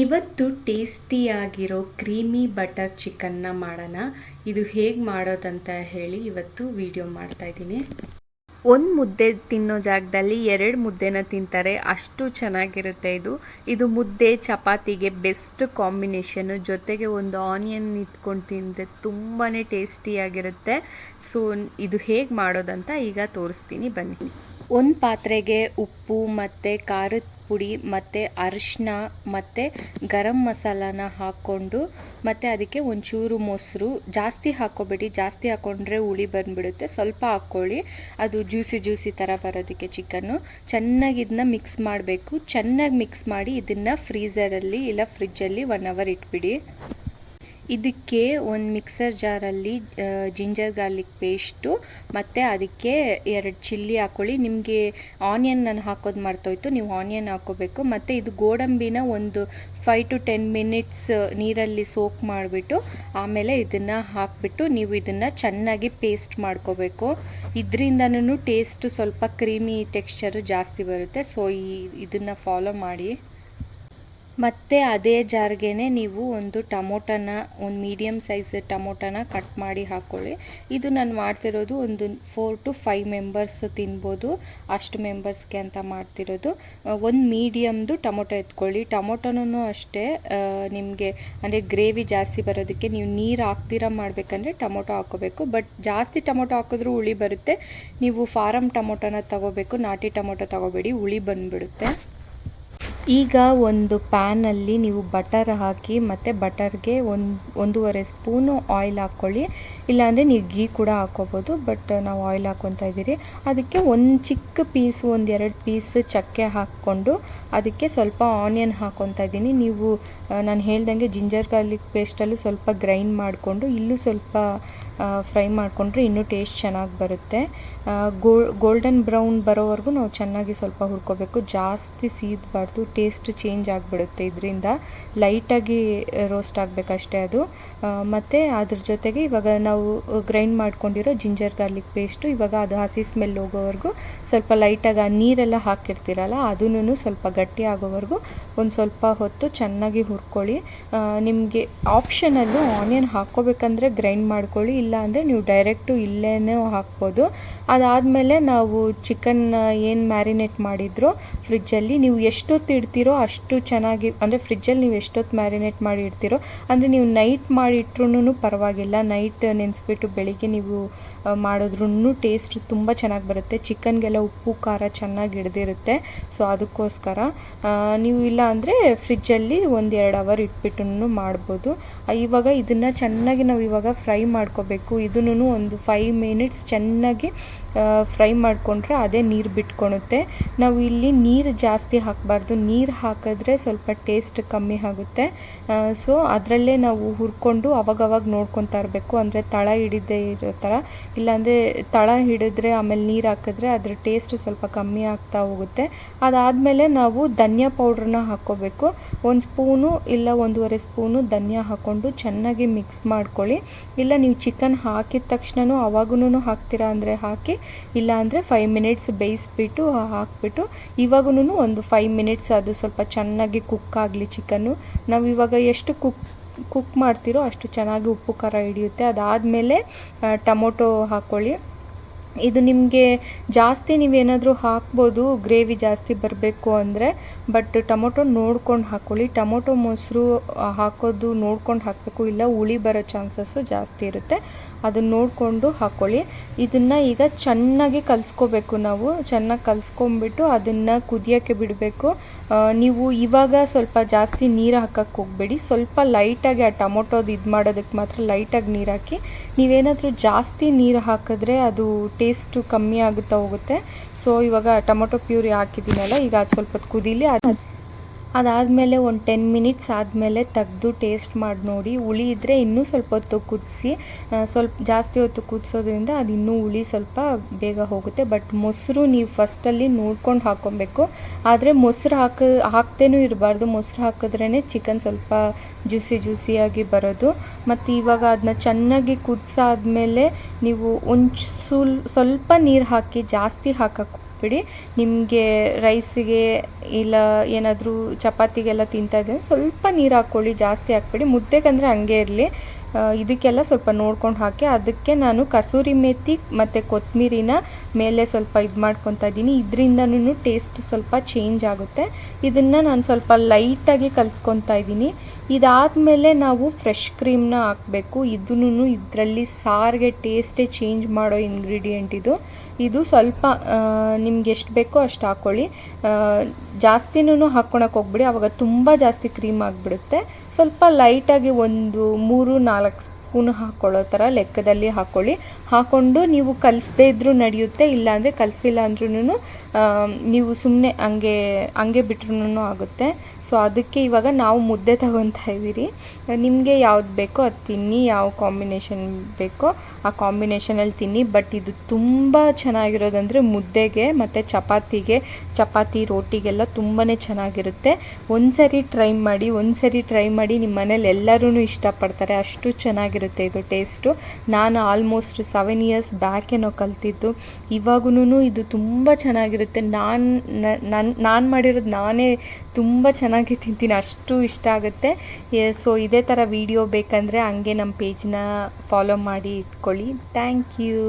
ಇವತ್ತು ಟೇಸ್ಟಿಯಾಗಿರೋ creamy butter ಚಿಕನ್ನ ಮಾಡೋಣ. ಇದು ಹೇಗೆ ಮಾಡೋದಂತ ಹೇಳಿ ಇವತ್ತು ವಿಡಿಯೋ ಮಾಡ್ತಾ ಇದ್ದೀನಿ. ಒಂದು ಮುದ್ದೆ ತಿನ್ನೋ ಜಾಗದಲ್ಲಿ 2 ಮುದ್ದೆನ ತಿಂತಾರೆ, ಅಷ್ಟು ಚೆನ್ನಾಗಿರುತ್ತೆ ಇದು ಮುದ್ದೆ ಚಪಾತಿಗೆ ಬೆಸ್ಟ್ ಕಾಂಬಿನೇಷನ್ನು. ಜೊತೆಗೆ ಒಂದು ಆನಿಯನ್ ಇಟ್ಕೊಂಡು ತಿಂದರೆ ತುಂಬಾ ಟೇಸ್ಟಿಯಾಗಿರುತ್ತೆ. ಸೊ ಇದು ಹೇಗೆ ಮಾಡೋದಂತ ಈಗ ತೋರಿಸ್ತೀನಿ ಬನ್ನಿ. ಒಂದು ಪಾತ್ರೆಗೆ ಉಪ್ಪು ಮತ್ತು ಖಾರದ ಪುಡಿ ಮತ್ತು ಅರಿಶಿನ ಮತ್ತು ಗರಂ ಮಸಾಲಾನ ಹಾಕ್ಕೊಂಡು ಮತ್ತು ಅದಕ್ಕೆ ಒಂಚೂರು ಮೊಸರು, ಜಾಸ್ತಿ ಹಾಕ್ಕೋಬೇಡಿ, ಜಾಸ್ತಿ ಹಾಕ್ಕೊಂಡ್ರೆ ಹುಳಿ ಬಂದುಬಿಡುತ್ತೆ. ಸ್ವಲ್ಪ ಹಾಕ್ಕೊಳ್ಳಿ, ಅದು ಜ್ಯೂಸಿ ಥರ ಬರೋದಕ್ಕೆ ಚಿಕನ್ನು. ಚೆನ್ನಾಗಿ ಇದನ್ನ ಮಿಕ್ಸ್ ಮಾಡಬೇಕು. ಚೆನ್ನಾಗಿ ಮಿಕ್ಸ್ ಮಾಡಿ ಇದನ್ನು ಫ್ರೀಝರಲ್ಲಿ ಇಲ್ಲ ಫ್ರಿಜ್ಜಲ್ಲಿ 1 ಅವರ್ ಇಟ್ಬಿಡಿ. ಇದಕ್ಕೆ ಒಂದು ಮಿಕ್ಸರ್ ಜಾರಲ್ಲಿ ಜಿಂಜರ್ ಗಾರ್ಲಿಕ್ ಪೇಸ್ಟು ಮತ್ತು ಅದಕ್ಕೆ 2 ಚಿಲ್ಲಿ ಹಾಕ್ಕೊಳ್ಳಿ. ನಿಮಗೆ ಆನಿಯನ್ ನಾನು ಹಾಕೋದು ಮರ್ತೋಯ್ತು, ನೀವು ಆನಿಯನ್ ಹಾಕ್ಕೋಬೇಕು. ಮತ್ತು ಇದು ಗೋಡಂಬಿನ ಒಂದು 5 to 10 ಮಿನಿಟ್ಸ್ ನೀರಲ್ಲಿ ಸೋಕ್ ಮಾಡಿಬಿಟ್ಟು ಆಮೇಲೆ ಇದನ್ನು ಹಾಕಿಬಿಟ್ಟು ನೀವು ಇದನ್ನು ಚೆನ್ನಾಗಿ ಪೇಸ್ಟ್ ಮಾಡ್ಕೋಬೇಕು. ಇದರಿಂದನೂ ಟೇಸ್ಟು ಸ್ವಲ್ಪ ಕ್ರೀಮಿ ಟೆಕ್ಸ್ಚರು ಜಾಸ್ತಿ ಬರುತ್ತೆ. ಸೊ ಇದನ್ನು ಫಾಲೋ ಮಾಡಿ. ಮತ್ತು ಅದೇ ಜಾರ್ಗೆ ನೀವು ಒಂದು ಟೊಮೊಟೊನ, ಒಂದು ಮೀಡಿಯಮ್ ಸೈಜ್ ಟೊಮೊಟೊನ ಕಟ್ ಮಾಡಿ ಹಾಕ್ಕೊಳ್ಳಿ. ಇದು ನಾನು ಮಾಡ್ತಿರೋದು ಒಂದು 4 to 5 ಮೆಂಬರ್ಸ್ ತಿನ್ಬೋದು, ಅಷ್ಟು ಮೆಂಬರ್ಸ್ಗೆ ಅಂತ ಮಾಡ್ತಿರೋದು. ಒಂದು ಮೀಡಿಯಮ್ದು ಟೊಮೊಟೊ ಎತ್ಕೊಳ್ಳಿ. ಟೊಮೊಟೊನೂ ಅಷ್ಟೇ, ನಿಮಗೆ ಅಂದರೆ ಗ್ರೇವಿ ಜಾಸ್ತಿ ಬರೋದಕ್ಕೆ ನೀವು ನೀರು ಹಾಕ್ದಿರ ಮಾಡಬೇಕಂದ್ರೆ ಟೊಮೊಟೊ ಹಾಕ್ಕೋಬೇಕು. ಬಟ್ ಜಾಸ್ತಿ ಟೊಮೊಟೊ ಹಾಕಿದ್ರೂ ಹುಳಿ ಬರುತ್ತೆ. ನೀವು ಫಾರಮ್ ಟೊಮೊಟೊನ ತಗೋಬೇಕು, ನಾಟಿ ಟೊಮೊಟೊ ತಗೋಬೇಡಿ, ಹುಳಿ ಬಂದುಬಿಡುತ್ತೆ. ಈಗ ಒಂದು ಪ್ಯಾನಲ್ಲಿ ನೀವು ಬಟರ್ ಹಾಕಿ ಮತ್ತು ಬಟರ್ಗೆ 1.5 ಸ್ಪೂನು ಆಯಿಲ್ ಹಾಕ್ಕೊಳ್ಳಿ. ಇಲ್ಲಾಂದರೆ ನೀವು ಗೀ ಕೂಡ ಹಾಕ್ಕೋಬೋದು, ಬಟ್ ನಾವು ಆಯಿಲ್ ಹಾಕ್ಕೊತಾ ಇದ್ದೀರಿ. ಅದಕ್ಕೆ ಒಂದು ಚಿಕ್ಕ ಪೀಸ್, 1-2 ಪೀಸ್ ಚಕ್ಕೆ ಹಾಕ್ಕೊಂಡು ಅದಕ್ಕೆ ಸ್ವಲ್ಪ ಆನಿಯನ್ ಹಾಕ್ಕೊತಾ ಇದ್ದೀನಿ. ನೀವು ನಾನು ಹೇಳ್ದಂಗೆ ಜಿಂಜರ್ ಗಾರ್ಲಿಕ್ ಪೇಸ್ಟಲ್ಲೂ ಸ್ವಲ್ಪ ಗ್ರೈಂಡ್ ಮಾಡಿಕೊಂಡು ಇಲ್ಲೂ ಸ್ವಲ್ಪ ಫ್ರೈ ಮಾಡಿಕೊಂಡ್ರೆ ಇನ್ನೂ ಟೇಸ್ಟ್ ಚೆನ್ನಾಗಿ ಬರುತ್ತೆ. ಗೋಲ್ಡನ್ ಬ್ರೌನ್ ಬರೋವರೆಗೂ ನಾವು ಚೆನ್ನಾಗಿ ಸ್ವಲ್ಪ ಹುರ್ಕೋಬೇಕು, ಜಾಸ್ತಿ ಸೀದಬಾರ್ದು, ಟೇಸ್ಟ್ ಚೇಂಜ್ ಆಗಿಬಿಡುತ್ತೆ. ಇದರಿಂದ ಲೈಟಾಗಿ ರೋಸ್ಟ್ ಆಗಬೇಕಷ್ಟೇ ಅದು. ಮತ್ತು ಅದ್ರ ಜೊತೆಗೆ ಇವಾಗ ನಾವು ಗ್ರೈಂಡ್ ಮಾಡ್ಕೊಂಡಿರೋ ಜಿಂಜರ್ ಗಾರ್ಲಿಕ್ ಪೇಸ್ಟು, ಇವಾಗ ಅದು ಹಸಿ ಸ್ಮೆಲ್ ಹೋಗೋವರೆಗೂ ಸ್ವಲ್ಪ ಲೈಟಾಗಿ, ಆ ನೀರೆಲ್ಲ ಹಾಕಿರ್ತೀರಲ್ಲ ಅದನ್ನೂ ಸ್ವಲ್ಪ ಗಟ್ಟಿ ಆಗೋವರೆಗೂ ಒಂದು ಸ್ವಲ್ಪ ಹೊತ್ತು ಚೆನ್ನಾಗಿ ಹುರ್ಕೊಳ್ಳಿ. ನಿಮಗೆ ಆಪ್ಷನಲ್ಲು ಆನಿಯನ್ ಹಾಕ್ಕೋಬೇಕಂದ್ರೆ ಗ್ರೈಂಡ್ ಮಾಡ್ಕೊಳ್ಳಿ, ಇಲ್ಲ ಅಂದರೆ ನೀವು ಡೈರೆಕ್ಟು ಇಲ್ಲೇ ಹಾಕ್ಬೋದು. ಅದಾದಮೇಲೆ ನಾವು ಚಿಕನ್ ಏನು ಮ್ಯಾರಿನೇಟ್ ಮಾಡಿದ್ರೋ ಫ್ರಿಜ್ಜಲ್ಲಿ ನೀವು ಎಷ್ಟೊತ್ತು ಇಡ್ತೀರೋ ಅಷ್ಟು ಚೆನ್ನಾಗಿ, ಅಂದರೆ ಫ್ರಿಜ್ಜಲ್ಲಿ ನೀವು ಎಷ್ಟೊತ್ತು ಮ್ಯಾರಿನೇಟ್ ಮಾಡಿ ಇಡ್ತೀರೋ, ಅಂದರೆ ನೀವು ನೈಟ್ ಮಾಡಿ ಇಟ್ರೂ ಪರವಾಗಿಲ್ಲ, ನೈಟ್ ನೆನೆಸ್ಬಿಟ್ಟು ಬೆಳಿಗ್ಗೆ ನೀವು ಮಾಡಿದ್ರೂ ಟೇಸ್ಟ್ ತುಂಬ ಚೆನ್ನಾಗಿ ಬರುತ್ತೆ. ಚಿಕನ್ಗೆಲ್ಲ ಉಪ್ಪು ಖಾರ ಚೆನ್ನಾಗಿ ಹಿಡ್ದಿರುತ್ತೆ. ಸೊ ಅದಕ್ಕೋಸ್ಕರ ನೀವು ಇಲ್ಲ ಅಂದರೆ ಫ್ರಿಜ್ಜಲ್ಲಿ 1-2 ಅವರ್ ಇಟ್ಬಿಟ್ಟು ಮಾಡ್ಬೋದು. ಇವಾಗ ಇದನ್ನು ಚೆನ್ನಾಗಿ ನಾವು ಇವಾಗ ಫ್ರೈ ಮಾಡ್ಕೋಬೇಕು. ಇದನ್ನು ಒಂದು 5 ಮಿನಿಟ್ಸ್ ಚೆನ್ನಾಗಿ ಫ್ರೈ ಮಾಡಿಕೊಂಡ್ರೆ ಅದೇ ನೀರು ಬಿಟ್ಕೊಳುತ್ತೆ. ನಾವು ಇಲ್ಲಿ ನೀರು ಜಾಸ್ತಿ ಹಾಕಬಾರ್ದು, ನೀರು ಹಾಕಿದ್ರೆ ಸ್ವಲ್ಪ ಟೇಸ್ಟ್ ಕಮ್ಮಿ ಆಗುತ್ತೆ. ಸೊ ಅದರಲ್ಲೇ ನಾವು ಹುರ್ಕೊಂಡು ಅವಾಗವಾಗ ನೋಡ್ಕೊತಾ ಇರಬೇಕು, ಅಂದರೆ ತಳ ಹಿಡಿದೇ ಇರೋ ಥರ. ಇಲ್ಲಾಂದರೆ ತಳ ಹಿಡಿದ್ರೆ ಆಮೇಲೆ ನೀರು ಹಾಕಿದ್ರೆ ಅದ್ರ ಟೇಸ್ಟ್ ಸ್ವಲ್ಪ ಕಮ್ಮಿ ಆಗ್ತಾ ಹೋಗುತ್ತೆ. ಅದಾದಮೇಲೆ ನಾವು ಧನಿಯಾ ಪೌಡ್ರನ್ನ ಹಾಕ್ಕೋಬೇಕು. 1 ಸ್ಪೂನು ಇಲ್ಲ 1.5 ಸ್ಪೂನು ಧನಿಯಾ ಹಾಕ್ಕೊಂಡು ಚೆನ್ನಾಗಿ ಮಿಕ್ಸ್ ಮಾಡ್ಕೊಳ್ಳಿ. ಇಲ್ಲ ನೀವು ಚಿಕನ್ ಹಾಕಿದ ತಕ್ಷಣವೂ ಅವಾಗೂ ಹಾಕ್ತೀರಾ ಅಂದರೆ ಹಾಕಿ, ಇಲ್ಲ ಅಂದರೆ 5 ಮಿನಿಟ್ಸ್ ಬೇಯಿಸ್ಬಿಟ್ಟು ಹಾಕ್ಬಿಟ್ಟು ಇವಾಗೂ ಒಂದು 5 ಮಿನಿಟ್ಸ್ ಅದು ಸ್ವಲ್ಪ ಚೆನ್ನಾಗಿ ಕುಕ್ ಆಗಲಿ ಚಿಕನ್ನು. ನಾವು ಇವಾಗ ಎಷ್ಟು ಕುಕ್ ಮಾಡ್ತೀರೋ ಅಷ್ಟು ಚೆನ್ನಾಗಿ ಉಪ್ಪು ಖಾರ ಹಿಡಿಯುತ್ತೆ. ಅದಾದಮೇಲೆ ಟೊಮೊಟೊ ಹಾಕ್ಕೊಳ್ಳಿ. ಇದು ನಿಮಗೆ ಜಾಸ್ತಿ ನೀವೇನಾದರೂ ಹಾಕ್ಬೋದು, ಗ್ರೇವಿ ಜಾಸ್ತಿ ಬರಬೇಕು ಅಂದರೆ, ಬಟ್ ಟೊಮೊಟೊ ನೋಡ್ಕೊಂಡು ಹಾಕ್ಕೊಳ್ಳಿ. ಟೊಮೊಟೊ ಮೊಸರು ಹಾಕೋದು ನೋಡ್ಕೊಂಡು ಹಾಕಬೇಕು, ಇಲ್ಲ ಹುಳಿ ಬರೋ ಚಾನ್ಸಸ್ಸು ಜಾಸ್ತಿ ಇರುತ್ತೆ, ಅದನ್ನು ನೋಡಿಕೊಂಡು ಹಾಕ್ಕೊಳ್ಳಿ. ಇದನ್ನು ಈಗ ಚೆನ್ನಾಗಿ ಕಲಿಸ್ಕೋಬೇಕು. ನಾವು ಚೆನ್ನಾಗಿ ಕಲಿಸ್ಕೊಂಬಿಟ್ಟು ಅದನ್ನು ಕುದಿಯೋಕ್ಕೆ ಬಿಡಬೇಕು. ನೀವು ಇವಾಗ ಸ್ವಲ್ಪ ಜಾಸ್ತಿ ನೀರು ಹಾಕಕ್ಕೆ ಹೋಗಬೇಡಿ, ಸ್ವಲ್ಪ ಲೈಟಾಗಿ ಆ ಟೊಮೊಟೊದು ಇದು ಮಾಡೋದಕ್ಕೆ ಮಾತ್ರ ಲೈಟಾಗಿ ನೀರು ಹಾಕಿ. ನೀವೇನಾದರೂ ಜಾಸ್ತಿ ನೀರು ಹಾಕಿದ್ರೆ ಅದು ಟೇಸ್ಟು ಕಮ್ಮಿ ಆಗುತ್ತಾ ಹೋಗುತ್ತೆ. ಸೊ ಇವಾಗ ಟೊಮೊಟೊ ಪ್ಯೂರಿ ಹಾಕಿದ್ದೀನಲ್ಲ, ಈಗ ಅದು ಸ್ವಲ್ಪ ಹೊತ್ತು ಕುದೀಲಿ. ಅದಾದಮೇಲೆ ಒಂದು 10 ಮಿನಿಟ್ಸ್ ಆದಮೇಲೆ ತೆಗೆದು ಟೇಸ್ಟ್ ಮಾಡಿ ನೋಡಿ. ಹುಳಿ ಇದ್ದರೆ ಇನ್ನೂ ಸ್ವಲ್ಪ ಹೊತ್ತು ಕುದಿಸಿ, ಸ್ವಲ್ಪ ಜಾಸ್ತಿ ಹೊತ್ತು ಕುದಿಸೋದ್ರಿಂದ ಅದು ಇನ್ನೂ ಹುಳಿ ಸ್ವಲ್ಪ ಬೇಗ ಹೋಗುತ್ತೆ. ಬಟ್ ಮೊಸರು ನೀವು ಫಸ್ಟಲ್ಲಿ ನೋಡ್ಕೊಂಡು ಹಾಕ್ಕೊಬೇಕು, ಆದರೆ ಮೊಸರು ಹಾಕ್ತೇನೂ ಇರಬಾರ್ದು. ಮೊಸರು ಹಾಕಿದ್ರೇ ಚಿಕನ್ ಸ್ವಲ್ಪ ಜ್ಯೂಸಿಯಾಗಿ ಬರೋದು. ಮತ್ತು ಇವಾಗ ಅದನ್ನ ಚೆನ್ನಾಗಿ ಕುದಿಸಾದ್ಮೇಲೆ ನೀವು ಸ್ವಲ್ಪ ನೀರು ಹಾಕಿ, ಜಾಸ್ತಿ ಹಾಕ್ಬಿಡಿ. ನಿಮಗೆ ರೈಸಿಗೆ ಇಲ್ಲ ಏನಾದರೂ ಚಪಾತಿಗೆಲ್ಲ ತಿಂತಾ ಇದ್ದರೆ ಸ್ವಲ್ಪ ನೀರು ಹಾಕ್ಕೊಳ್ಳಿ, ಜಾಸ್ತಿ ಹಾಕ್ಬಿಡಿ. ಮುದ್ದೆಗಂದರೆ ಹಂಗೆ ಇರಲಿ. ಇದಕ್ಕೆಲ್ಲ ಸ್ವಲ್ಪ ನೋಡ್ಕೊಂಡು ಹಾಕಿ. ಅದಕ್ಕೆ ನಾನು ಕಸೂರಿ ಮೇಥಿ ಮತ್ತು ಕೊತ್ತಂಬರಿನ ಮೇಲೆ ಸ್ವಲ್ಪ ಇದು ಮಾಡ್ಕೊತಾ ಇದ್ದೀನಿ. ಇದರಿಂದನೂ ಟೇಸ್ಟ್ ಸ್ವಲ್ಪ ಚೇಂಜ್ ಆಗುತ್ತೆ. ಇದನ್ನು ನಾನು ಸ್ವಲ್ಪ ಲೈಟಾಗಿ ಕಲಿಸ್ಕೊತಾ ಇದ್ದೀನಿ. ಇದಾದಮೇಲೆ ನಾವು ಫ್ರೆಶ್ ಕ್ರೀಮ್ನ ಹಾಕಬೇಕು. ಇದೂ ಇದರಲ್ಲಿ ಸಾರಿಗೆ ಟೇಸ್ಟೇ ಚೇಂಜ್ ಮಾಡೋ ಇಂಗ್ರೀಡಿಯೆಂಟ್ ಇದು. ಇದು ಸ್ವಲ್ಪ ನಿಮ್ಗೆ ಎಷ್ಟು ಬೇಕೋ ಅಷ್ಟು ಹಾಕ್ಕೊಳ್ಳಿ. ಜಾಸ್ತಿನೂ ಹಾಕ್ಕೊಳಕ್ಕೆ ಹೋಗ್ಬಿಡಿ, ಆವಾಗ ತುಂಬ ಜಾಸ್ತಿ ಕ್ರೀಮ್ ಆಗಿಬಿಡುತ್ತೆ. ಸ್ವಲ್ಪ ಲೈಟಾಗಿ ಒಂದು 3-4 ಸ್ಪೂನ್ ಹಾಕ್ಕೊಳ್ಳೋ ಥರ ಲೆಕ್ಕದಲ್ಲಿ ಹಾಕ್ಕೊಳ್ಳಿ. ಹಾಕ್ಕೊಂಡು ನೀವು ಕಲಿಸದೇ ಇದ್ದರೂ ನಡೆಯುತ್ತೆ, ಇಲ್ಲಾಂದರೆ ಕಲಿಸಿಲ್ಲ ಅಂದ್ರೂ ನೀವು ಸುಮ್ಮನೆ ಹಂಗೆ ಬಿಟ್ರೂ ಆಗುತ್ತೆ. ಸೊ ಅದಕ್ಕೆ ಇವಾಗ ನಾವು ಮುದ್ದೆ ತಗೊತಾ ಇದ್ದೀರಿ. ನಿಮಗೆ ಯಾವ್ದು ಬೇಕೋ ಅದು ತಿನ್ನಿ, ಯಾವ ಕಾಂಬಿನೇಷನ್ ಬೇಕೋ ಆ ಕಾಂಬಿನೇಷನಲ್ಲಿ ತಿನ್ನಿ. ಬಟ್ ಇದು ತುಂಬ ಚೆನ್ನಾಗಿರೋದಂದರೆ ಮುದ್ದೆಗೆ ಮತ್ತು ಚಪಾತಿ ರೋಟಿಗೆಲ್ಲ ತುಂಬಾ ಚೆನ್ನಾಗಿರುತ್ತೆ. ಒಂದ್ಸರಿ ಟ್ರೈ ಮಾಡಿ, ನಿಮ್ಮ ಮನೇಲಿ ಎಲ್ಲರೂ ಇಷ್ಟಪಡ್ತಾರೆ, ಅಷ್ಟು ಚೆನ್ನಾಗಿರುತ್ತೆ ಇದು ಟೇಸ್ಟು. ನಾನು ಆಲ್ಮೋಸ್ಟ್ 7 ಇಯರ್ಸ್ ಬ್ಯಾಕೇನೋ ಕಲ್ತಿದ್ದು. ಇವಾಗೂ ಇದು ತುಂಬ ಚೆನ್ನಾಗಿರುತ್ತೆ. ನಾನು ಮಾಡಿರೋದು ನಾನೇ ತುಂಬ ಚೆನ್ನಾಗಿ ತಿಂತೀನಿ, ಅಷ್ಟು ಇಷ್ಟ ಆಗುತ್ತೆ. ಸೊ ಇದೇ ಥರ ವಿಡಿಯೋ ಬೇಕಂದರೆ ಹಂಗೆ ನಮ್ಮ ಪೇಜ್ನ ಫಾಲೋ ಮಾಡಿ ಇಟ್ಕೊಳ್ಳಿ. Thank you.